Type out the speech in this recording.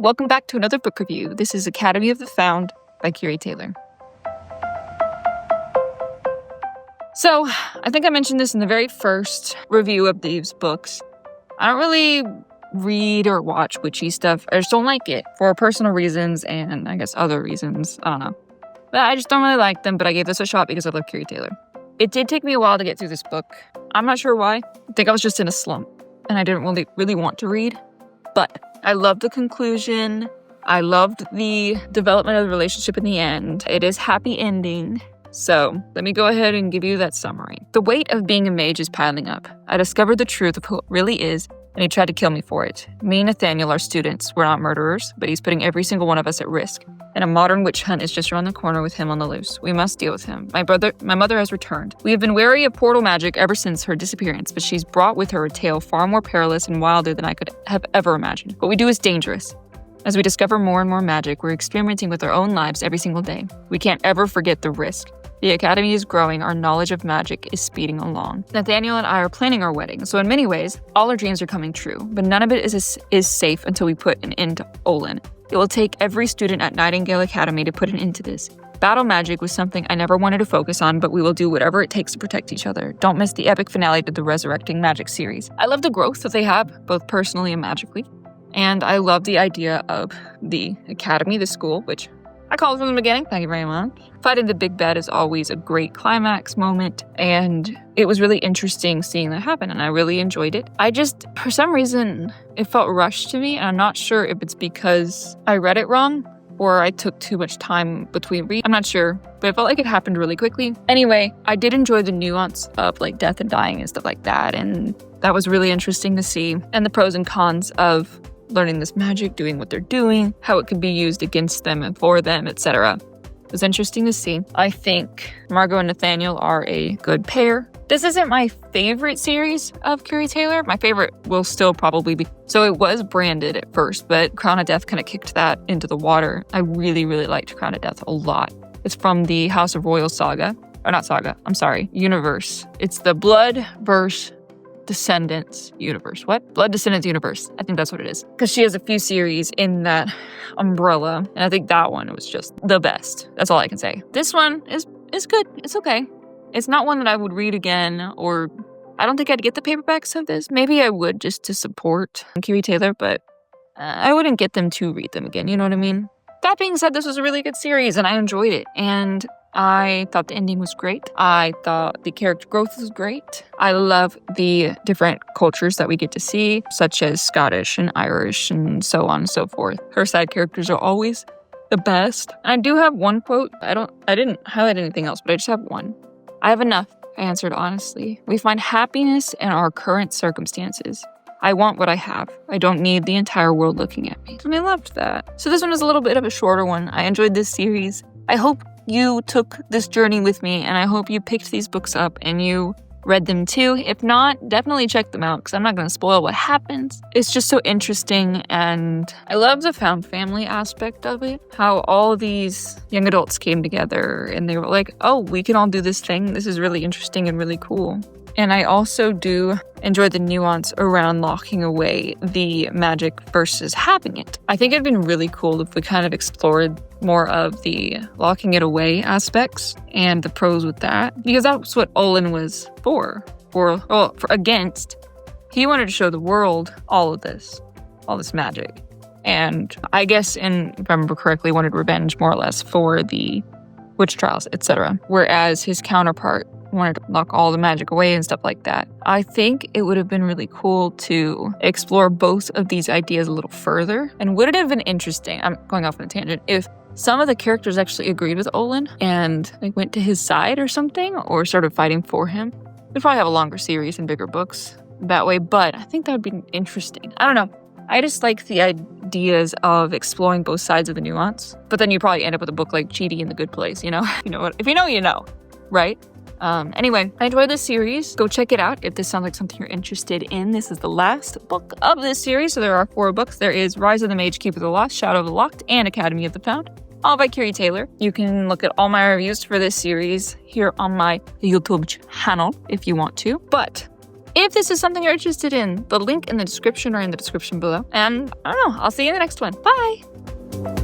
welcome back to another book review. This is Academy of the Found by Keary Taylor. So, I think I mentioned this in the very first review of these books. I don't really read or watch witchy stuff. I just don't like it for personal reasons and I guess other reasons. I don't know. But I just don't really like them, but I gave this a shot because I love Keary Taylor. It did take me a while to get through this book. I'm not sure why. I think I was just in a slump and I didn't really want to read. But I loved the conclusion. I loved the development of the relationship in the end. It is happy ending. So let me go ahead and give you that summary. The weight of being a mage is piling up. I discovered the truth of who it really is, and he tried to kill me for it. Me and Nathaniel are students. We're not murderers, but he's putting every single one of us at risk. And a modern witch hunt is just around the corner with him on the loose. We must deal with him. My mother has returned. We have been wary of portal magic ever since her disappearance, but she's brought with her a tale far more perilous and wilder than I could have ever imagined. What we do is dangerous. As we discover more and more magic, we're experimenting with our own lives every single day. We can't ever forget the risk. The Academy is growing, our knowledge of magic is speeding along. Nathaniel and I are planning our wedding, so in many ways, all our dreams are coming true, but none of it is safe until we put an end to Olin. It will take every student at Nightingale Academy to put an end to this. Battle magic was something I never wanted to focus on, but we will do whatever it takes to protect each other. Don't miss the epic finale to the Resurrecting magic series. I love the growth that they have, both personally and magically, and I love the idea of the Academy, the school, which I called from the beginning, thank you very much. Fighting the big bad is always a great climax moment, and it was really interesting seeing that happen, and I really enjoyed it. For some reason, it felt rushed to me, and I'm not sure if it's because I read it wrong, or I took too much time between reading. I'm not sure, but it felt like it happened really quickly. Anyway, I did enjoy the nuance of death and dying and stuff like that, and that was really interesting to see, and the pros and cons of learning this magic, doing what they're doing, how it could be used against them and for them, etc. It was interesting to see. I think Margot and Nathaniel are a good pair. This isn't my favorite series of Keary Taylor. My favorite will still probably be... So it was branded at first, but Crown of Death kind of kicked that into the water. I really, really liked Crown of Death a lot. It's from the House of Royal saga. Or not saga, I'm sorry, universe. It's the Blood verse Descendants universe. What? Blood Descendants universe. I think that's what it is. Because she has a few series in that umbrella. And I think that one was just the best. That's all I can say. This one is good. It's okay. It's not one that I would read again, or I don't think I'd get the paperbacks of this. Maybe I would just to support Keary Taylor, but I wouldn't get them to read them again. You know what I mean? That being said, this was a really good series and I enjoyed it. And I thought the ending was great. I thought the character growth was great. I love the different cultures that we get to see, such as Scottish and Irish and so on and so forth. Her side characters are always the best. And I do have one quote. I didn't highlight anything else, but I just have one. I have enough, I answered honestly. We find happiness in our current circumstances. I want what I have. I don't need the entire world looking at me. And I loved that. So this one was a little bit of a shorter one. I enjoyed this series. I hope you took this journey with me, and I hope you picked these books up and you read them too. If not, definitely check them out because I'm not going to spoil what happens. It's just so interesting, and I love the found family aspect of it. How all these young adults came together and they were like, oh, we can all do this thing. This is really interesting and really cool. And I also do enjoy the nuance around locking away the magic versus having it. I think it'd been really cool if we kind of explored more of the locking it away aspects and the pros with that, because that's what Olin was against. He wanted to show the world all this magic. And I guess, and if I remember correctly, wanted revenge more or less for the witch trials, etc. Whereas his counterpart wanted to lock all the magic away and stuff like that. I think it would have been really cool to explore both of these ideas a little further. And would it have been interesting, I'm going off on a tangent, if some of the characters actually agreed with Olin and went to his side or something, or started fighting for him? We'd probably have a longer series and bigger books that way, but I think that would be interesting. I don't know. I just like the ideas of exploring both sides of the nuance. But then you probably end up with a book like Chidi in the Good Place, you know? You know what? If you know, you know, right? Anyway, I enjoyed this series. Go check it out if this sounds like something you're interested in. This is the last book of this series, so there are 4 books. There is Rise of the Mage, Keeper of the Lost, Shadow of the Locked, and Academy of the Found, all by Keary Taylor. You can look at all my reviews for this series here on my YouTube channel if you want to. But if this is something you're interested in. The link in the description or in the description below. And I don't know, I'll see you in the next one. Bye!